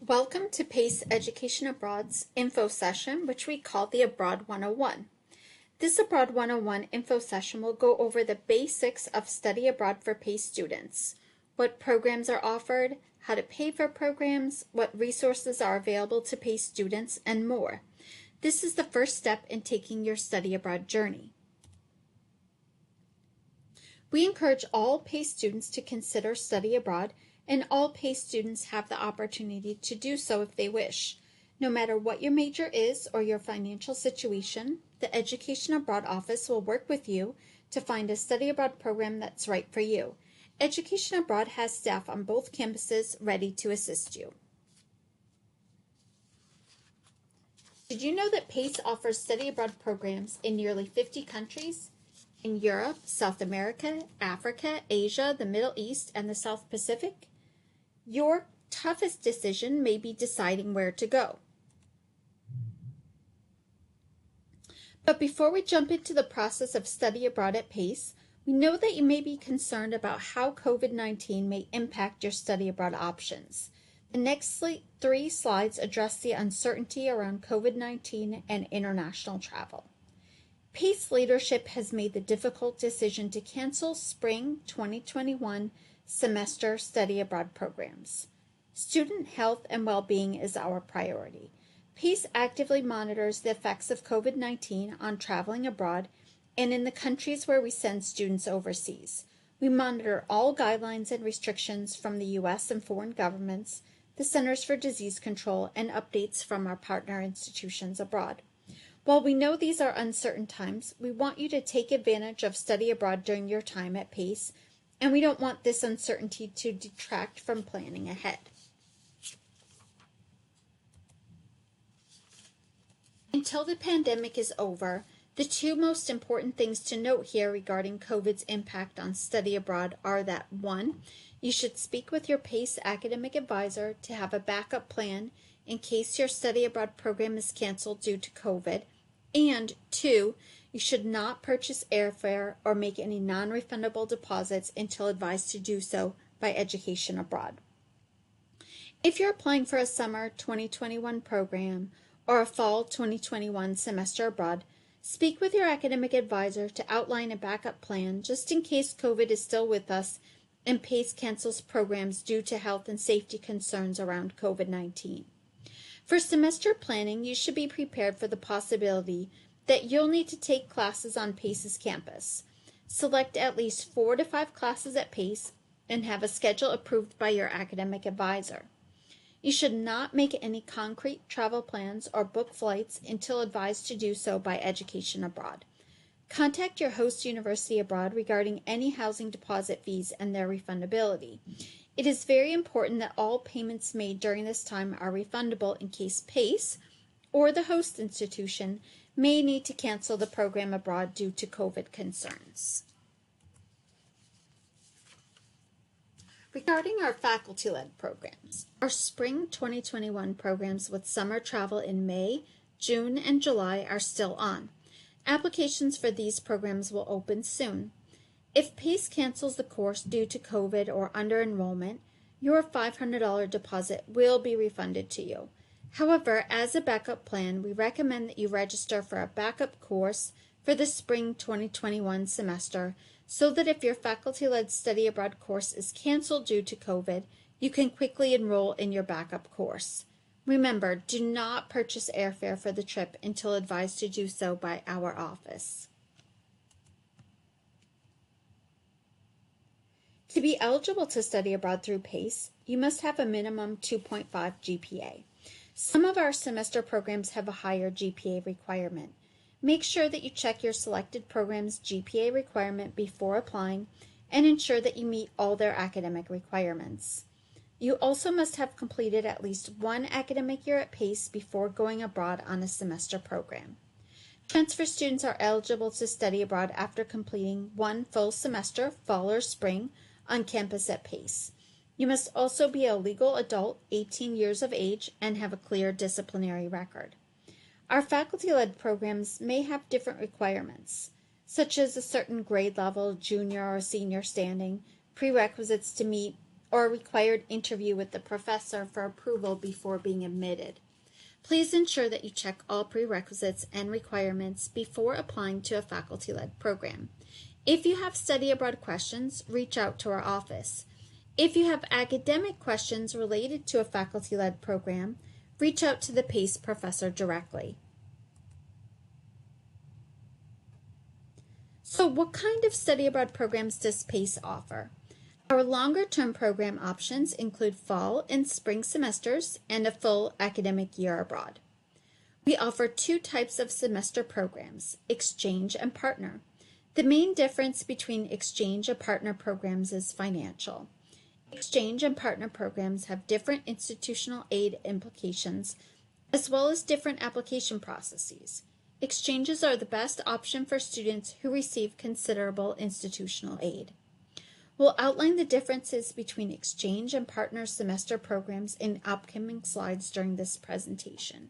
Welcome to PACE Education Abroad's info session, which we call the Abroad 101. This Abroad 101 info session will go over the basics of study abroad for PACE students, what programs are offered, how to pay for programs, what resources are available to PACE students, and more. This is the first step in taking your study abroad journey. We encourage all PACE students to consider study abroad, and all PACE students have the opportunity to do so if they wish. No matter what your major is or your financial situation, the Education Abroad Office will work with you to find a study abroad program that's right for you. Education Abroad has staff on both campuses ready to assist you. Did you know that PACE offers study abroad programs in nearly 50 countries? In Europe, South America, Africa, Asia, the Middle East, and the South Pacific? Your toughest decision may be deciding where to go. But before we jump into the process of study abroad at PACE, we know that you may be concerned about how COVID-19 may impact your study abroad options. The next 3 slides address the uncertainty around COVID-19 and international travel. PACE leadership has made the difficult decision to cancel spring 2021 semester study abroad programs. Student health and well-being is our priority. PACE actively monitors the effects of COVID-19 on traveling abroad and in the countries where we send students overseas. We monitor all guidelines and restrictions from the U.S. and foreign governments, the Centers for Disease Control, and updates from our partner institutions abroad. While we know these are uncertain times, we want you to take advantage of study abroad during your time at PACE, and we don't want this uncertainty to detract from planning ahead. Until the pandemic is over, the 2 most important things to note here regarding COVID's impact on study abroad are that 1, you should speak with your PACE academic advisor to have a backup plan in case your study abroad program is canceled due to COVID, and 2, you should not purchase airfare or make any non-refundable deposits until advised to do so by Education Abroad. If you're applying for a summer 2021 program or a fall 2021 semester abroad, speak with your academic advisor to outline a backup plan just in case COVID is still with us and PACE cancels programs due to health and safety concerns around COVID-19. For semester planning, you should be prepared for the possibility that you'll need to take classes on PACE's campus. Select at least 4 to 5 classes at PACE and have a schedule approved by your academic advisor. You should not make any concrete travel plans or book flights until advised to do so by Education Abroad. Contact your host university abroad regarding any housing deposit fees and their refundability. It is very important that all payments made during this time are refundable in case PACE or the host institution may need to cancel the program abroad due to COVID concerns. Regarding our faculty-led programs, our spring 2021 programs with summer travel in May, June, and July are still on. Applications for these programs will open soon. If PACE cancels the course due to COVID or under-enrollment, your $500 deposit will be refunded to you. However, as a backup plan, we recommend that you register for a backup course for the spring 2021 semester so that if your faculty-led study abroad course is canceled due to COVID, you can quickly enroll in your backup course. Remember, do not purchase airfare for the trip until advised to do so by our office. To be eligible to study abroad through PACE, you must have a minimum 2.5 GPA. Some of our semester programs have a higher GPA requirement. Make sure that you check your selected program's GPA requirement before applying and ensure that you meet all their academic requirements. You also must have completed at least 1 academic year at PACE before going abroad on a semester program. Transfer students are eligible to study abroad after completing 1 full semester, fall or spring, on campus at PACE. You must also be a legal adult, 18 years of age, and have a clear disciplinary record. Our faculty-led programs may have different requirements, such as a certain grade level, junior or senior standing, prerequisites to meet or a required interview with the professor for approval before being admitted. Please ensure that you check all prerequisites and requirements before applying to a faculty-led program. If you have study abroad questions, reach out to our office. If you have academic questions related to a faculty-led program, reach out to the PACE professor directly. So what kind of study abroad programs does PACE offer? Our longer-term program options include fall and spring semesters and a full academic year abroad. We offer two types of semester programs, exchange and partner. The main difference between exchange and partner programs is financial. Exchange and partner programs have different institutional aid implications, as well as different application processes. Exchanges are the best option for students who receive considerable institutional aid. We'll outline the differences between exchange and partner semester programs in upcoming slides during this presentation.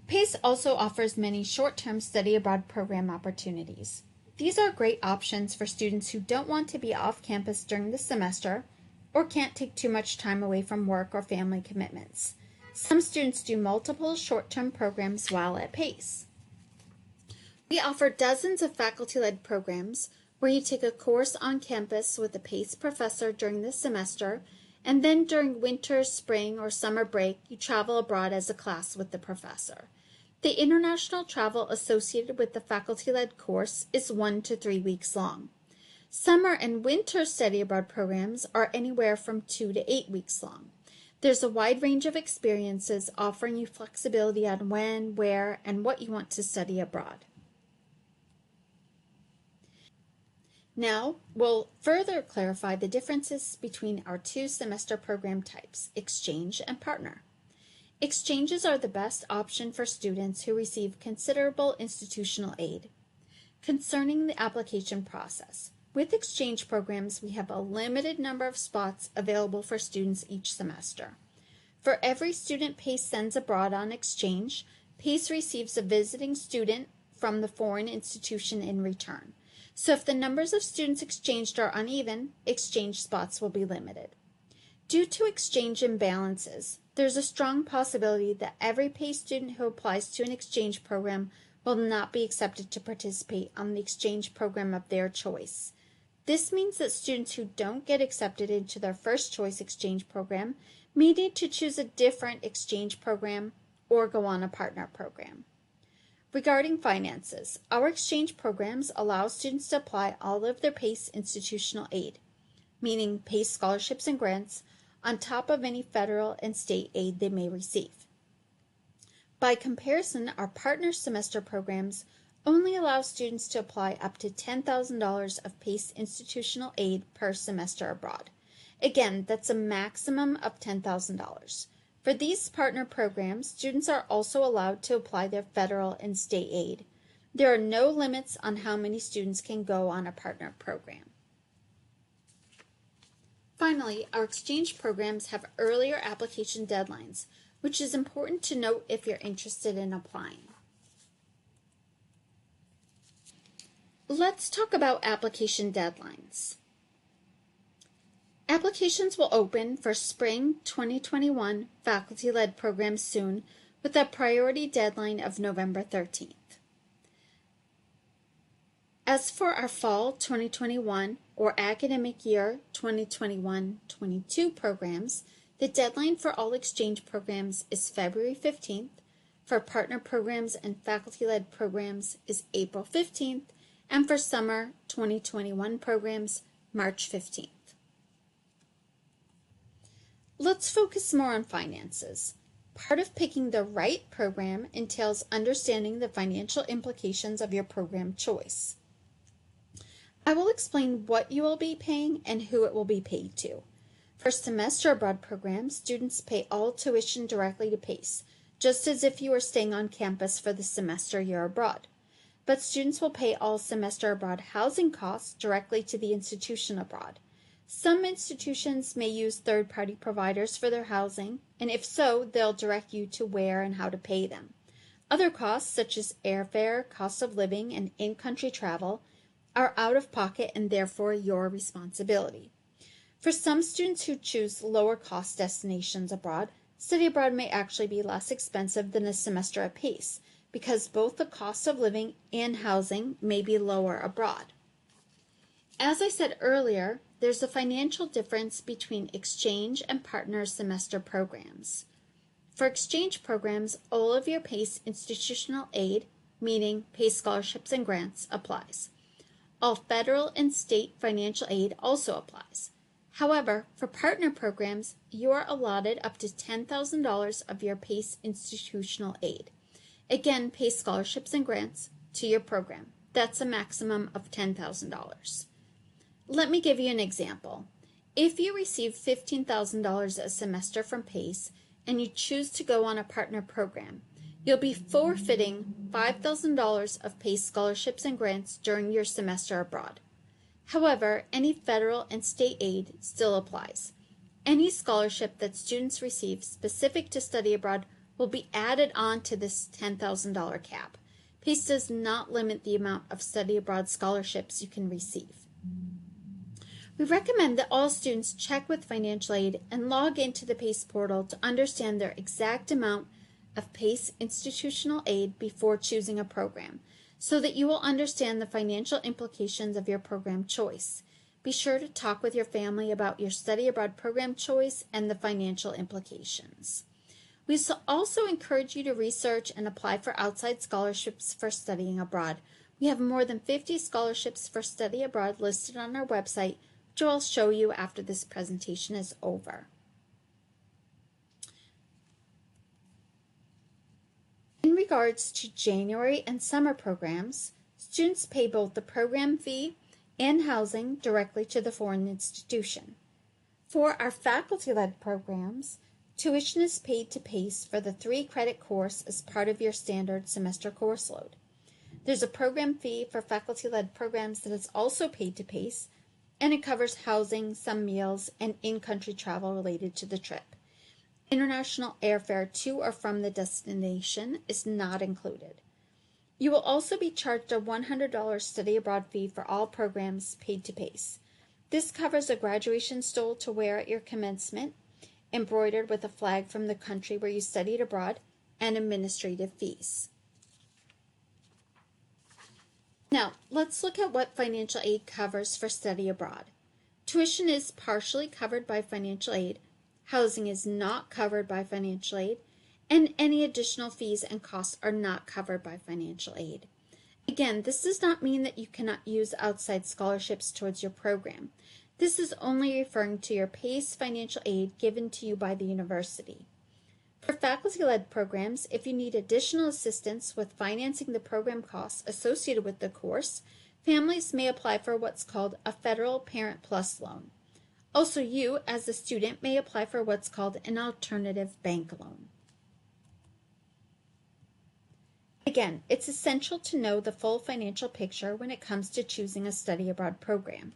PACE also offers many short-term study abroad program opportunities. These are great options for students who don't want to be off campus during the semester or can't take too much time away from work or family commitments. Some students do multiple short-term programs while at PACE. We offer dozens of faculty-led programs where you take a course on campus with a PACE professor during the semester, and then during winter, spring, or summer break, you travel abroad as a class with the professor. The international travel associated with the faculty-led course is 1 to 3 weeks long. Summer and winter study abroad programs are anywhere from 2 to 8 weeks long. There's a wide range of experiences offering you flexibility on when, where, and what you want to study abroad. Now, we'll further clarify the differences between our two semester program types, exchange and partner. Exchanges are the best option for students who receive considerable institutional aid. Concerning the application process, with exchange programs, we have a limited number of spots available for students each semester. For every student PACE sends abroad on exchange, PACE receives a visiting student from the foreign institution in return. So if the numbers of students exchanged are uneven, exchange spots will be limited. Due to exchange imbalances, there's a strong possibility that every PACE student who applies to an exchange program will not be accepted to participate on the exchange program of their choice. This means that students who don't get accepted into their first choice exchange program may need to choose a different exchange program or go on a partner program. Regarding finances, our exchange programs allow students to apply all of their PACE institutional aid, meaning PACE scholarships and grants, on top of any federal and state aid they may receive. By comparison, our partner semester programs only allow students to apply up to $10,000 of PACE institutional aid per semester abroad. Again, that's a maximum of $10,000. For these partner programs, students are also allowed to apply their federal and state aid. There are no limits on how many students can go on a partner program. Finally, our exchange programs have earlier application deadlines, which is important to note if you're interested in applying. Let's talk about application deadlines. Applications will open for spring 2021 faculty-led programs soon with a priority deadline of November 13th. As for our fall 2021 or academic year 2021-22 programs, the deadline for all exchange programs is February 15th, for partner programs and faculty-led programs is April 15th, and for summer 2021 programs, March 15th. Let's focus more on finances. Part of picking the right program entails understanding the financial implications of your program choice. I will explain what you will be paying and who it will be paid to. For semester abroad programs, students pay all tuition directly to PACE, just as if you were staying on campus for the semester you're abroad. But students will pay all semester abroad housing costs directly to the institution abroad. Some institutions may use third-party providers for their housing, and if so, they'll direct you to where and how to pay them. Other costs, such as airfare, cost of living, and in-country travel, are out of pocket and therefore your responsibility. For some students who choose lower cost destinations abroad, study abroad may actually be less expensive than a semester at Pace because both the cost of living and housing may be lower abroad. As I said earlier, there's a financial difference between exchange and partner semester programs. For exchange programs, all of your PACE institutional aid, meaning PACE scholarships and grants, applies. All federal and state financial aid also applies. However, for partner programs, you are allotted up to $10,000 of your PACE institutional aid. Again, PACE scholarships and grants to your program. That's a maximum of $10,000. Let me give you an example. If you receive $15,000 a semester from PACE and you choose to go on a partner program, you'll be forfeiting $5,000 of PACE scholarships and grants during your semester abroad. However, any federal and state aid still applies. Any scholarship that students receive specific to study abroad will be added on to this $10,000 cap. PACE does not limit the amount of study abroad scholarships you can receive. We recommend that all students check with financial aid and log into the PACE portal to understand their exact amount of PACE institutional aid before choosing a program, so that you will understand the financial implications of your program choice. Be sure to talk with your family about your study abroad program choice and the financial implications. We also encourage you to research and apply for outside scholarships for studying abroad. We have more than 50 scholarships for study abroad listed on our website, which I'll show you after this presentation is over. In regards to January and summer programs, students pay both the program fee and housing directly to the foreign institution. For our faculty-led programs, tuition is paid to PACE for the 3-credit course as part of your standard semester course load. There's a program fee for faculty-led programs that is also paid to PACE, and it covers housing, some meals, and in-country travel related to the trip. International airfare to or from the destination is not included. You will also be charged a $100 study abroad fee for all programs paid to PACE. This covers a graduation stole to wear at your commencement, embroidered with a flag from the country where you studied abroad, and administrative fees. Now, let's look at what financial aid covers for study abroad. Tuition is partially covered by financial aid, housing is not covered by financial aid, and any additional fees and costs are not covered by financial aid. Again, this does not mean that you cannot use outside scholarships towards your program. This is only referring to your PACE financial aid given to you by the university. For faculty-led programs, if you need additional assistance with financing the program costs associated with the course, families may apply for what's called a Federal Parent Plus loan. Also, you, as a student, may apply for what's called an alternative bank loan. Again, it's essential to know the full financial picture when it comes to choosing a study abroad program.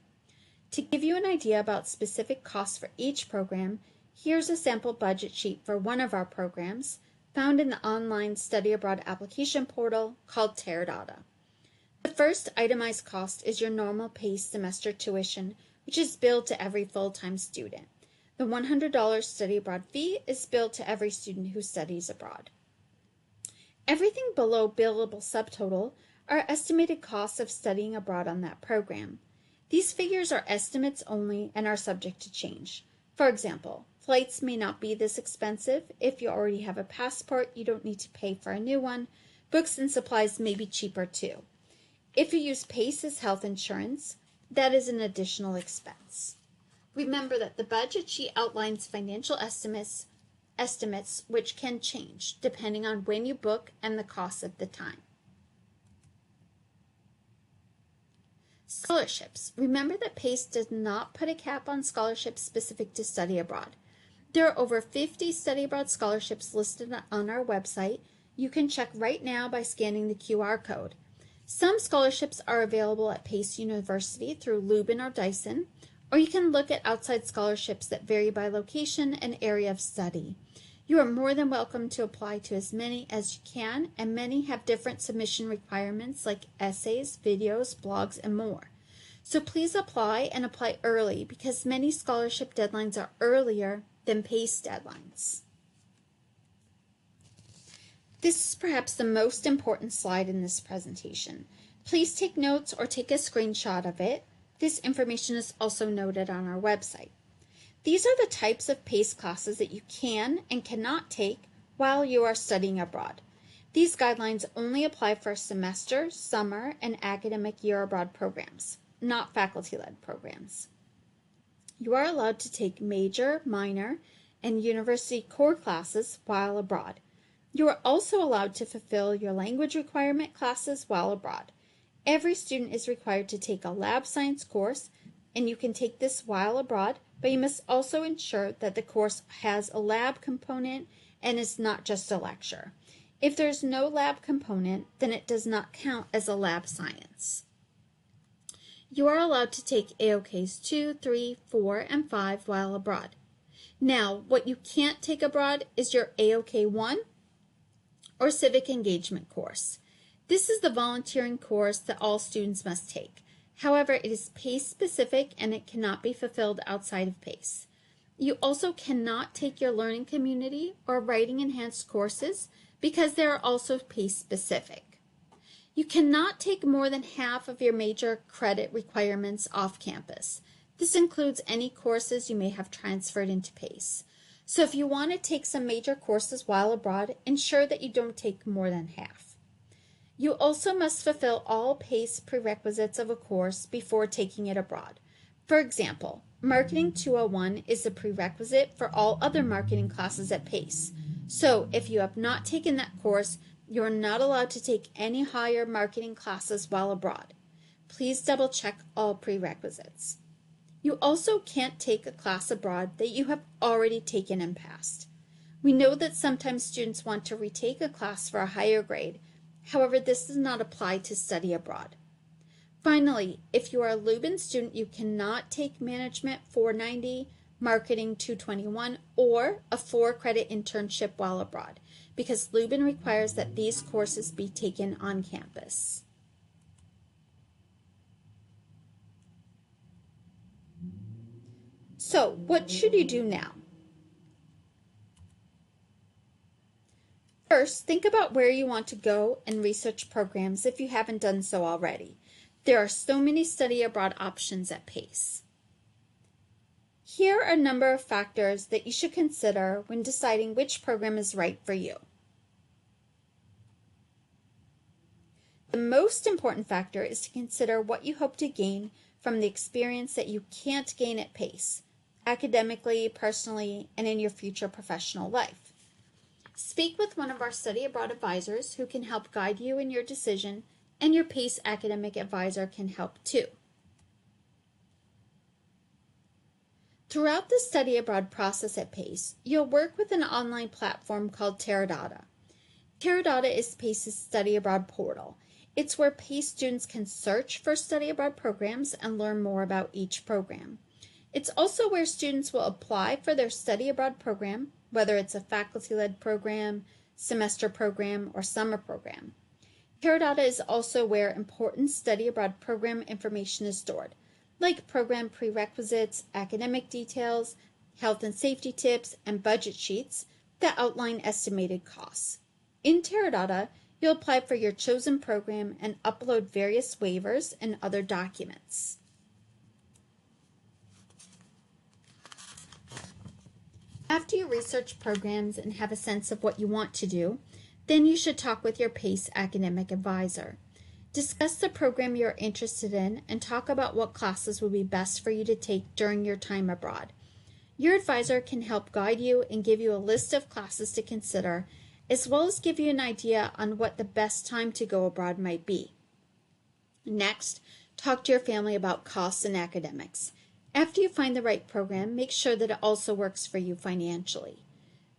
To give you an idea about specific costs for each program, here's a sample budget sheet for one of our programs found in the online study abroad application portal called Teradata. The first itemized cost is your normal PACE semester tuition, which is billed to every full-time student. The $100 study abroad fee is billed to every student who studies abroad. Everything below billable subtotal are estimated costs of studying abroad on that program. These figures are estimates only and are subject to change. For example, flights may not be this expensive. If you already have a passport, you don't need to pay for a new one. Books and supplies may be cheaper too. If you use PACE as health insurance, that is an additional expense. Remember that the budget sheet outlines financial estimates which can change depending on when you book and the cost at the time. Scholarships. Remember that PACE does not put a cap on scholarships specific to study abroad. There are over 50 study abroad scholarships listed on our website. You can check right now by scanning the QR code. Some scholarships are available at Pace University through Lubin or Dyson, or you can look at outside scholarships that vary by location and area of study. You are more than welcome to apply to as many as you can, and many have different submission requirements like essays, videos, blogs, and more. So please apply and apply early because many scholarship deadlines are earlier than PACE deadlines. This is perhaps the most important slide in this presentation. Please take notes or take a screenshot of it. This information is also noted on our website. These are the types of PACE classes that you can and cannot take while you are studying abroad. These guidelines only apply for semester, summer, and academic year abroad programs, not faculty-led programs. You are allowed to take major, minor, and university core classes while abroad. You are also allowed to fulfill your language requirement classes while abroad. Every student is required to take a lab science course, and you can take this while abroad, but you must also ensure that the course has a lab component and is not just a lecture. If there's no lab component, then it does not count as a lab science. You are allowed to take AOKs 2, 3, 4, and 5 while abroad. Now, what you can't take abroad is your AOK 1 or Civic Engagement course. This is the volunteering course that all students must take. However, it is PACE specific and it cannot be fulfilled outside of PACE. You also cannot take your learning community or writing enhanced courses because they are also PACE specific. You cannot take more than half of your major credit requirements off campus. This includes any courses you may have transferred into PACE. So if you want to take some major courses while abroad, ensure that you don't take more than half. You also must fulfill all PACE prerequisites of a course before taking it abroad. For example, Marketing 201 is a prerequisite for all other marketing classes at PACE. So if you have not taken that course, you are not allowed to take any higher marketing classes while abroad. Please double check all prerequisites. You also can't take a class abroad that you have already taken and passed. We know that sometimes students want to retake a class for a higher grade. However, this does not apply to study abroad. Finally, if you are a Leuben student, you cannot take Management 490, Marketing 221, or a 4-credit internship while abroad, because Leuben requires that these courses be taken on campus. So, what should you do now? First, think about where you want to go and research programs if you haven't done so already. There are so many study abroad options at PACE. Here are a number of factors that you should consider when deciding which program is right for you. The most important factor is to consider what you hope to gain from the experience that you can't gain at PACE, academically, personally, and in your future professional life. Speak with one of our study abroad advisors who can help guide you in your decision, and your PACE academic advisor can help too. Throughout the study abroad process at PACE, you'll work with an online platform called Teradata. Teradata is PACE's study abroad portal. It's where PACE students can search for study abroad programs and learn more about each program. It's also where students will apply for their study abroad program, whether it's a faculty-led program, semester program, or summer program. Teradata is also where important study abroad program information is stored, like program prerequisites, academic details, health and safety tips, and budget sheets that outline estimated costs. In Teradata, you'll apply for your chosen program and upload various waivers and other documents. After you research programs and have a sense of what you want to do, then you should talk with your PACE academic advisor. Discuss the program you're interested in and talk about what classes will be best for you to take during your time abroad. Your advisor can help guide you and give you a list of classes to consider, as well as give you an idea on what the best time to go abroad might be. Next, talk to your family about costs and academics. After you find the right program, make sure that it also works for you financially.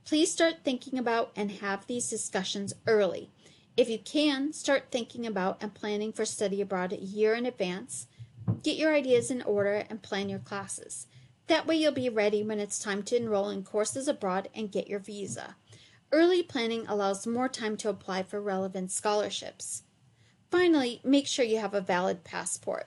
Please start thinking about and have these discussions early. If you can, start thinking about and planning for study abroad a year in advance. Get your ideas in order and plan your classes. That way you'll be ready when it's time to enroll in courses abroad and get your visa. Early planning allows more time to apply for relevant scholarships. Finally, make sure you have a valid passport.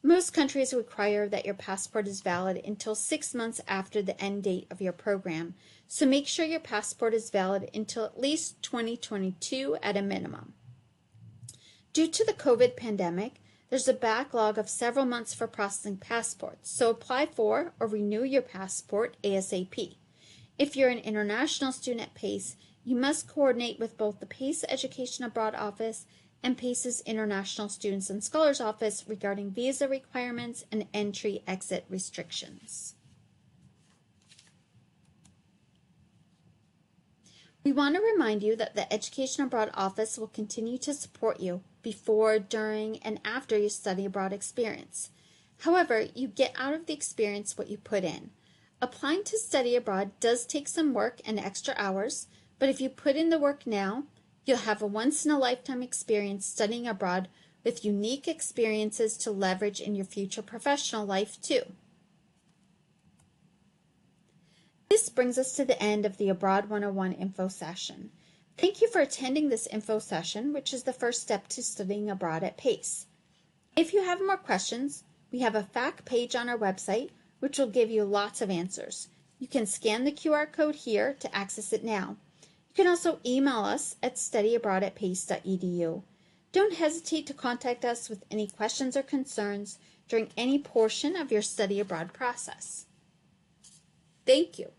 Most countries require that your passport is valid until 6 months after the end date of your program, so make sure your passport is valid until at least 2022 at a minimum. Due to the COVID pandemic, there's a backlog of several months for processing passports, so apply for or renew your passport ASAP. If you're an international student at PACE, you must coordinate with both the PACE Education Abroad Office and PACE's International Students and Scholars Office regarding visa requirements and entry-exit restrictions. We want to remind you that the Education Abroad Office will continue to support you before, during, and after your study abroad experience. However, you get out of the experience what you put in. Applying to study abroad does take some work and extra hours, but if you put in the work now, you'll have a once-in-a-lifetime experience studying abroad with unique experiences to leverage in your future professional life too. This brings us to the end of the Abroad 101 info session. Thank you for attending this info session, which is the first step to studying abroad at PACE. If you have more questions, we have a fact page on our website, which will give you lots of answers. You can scan the QR code here to access it now. You can also email us at studyabroad@pace.edu. Don't hesitate to contact us with any questions or concerns during any portion of your study abroad process. Thank you.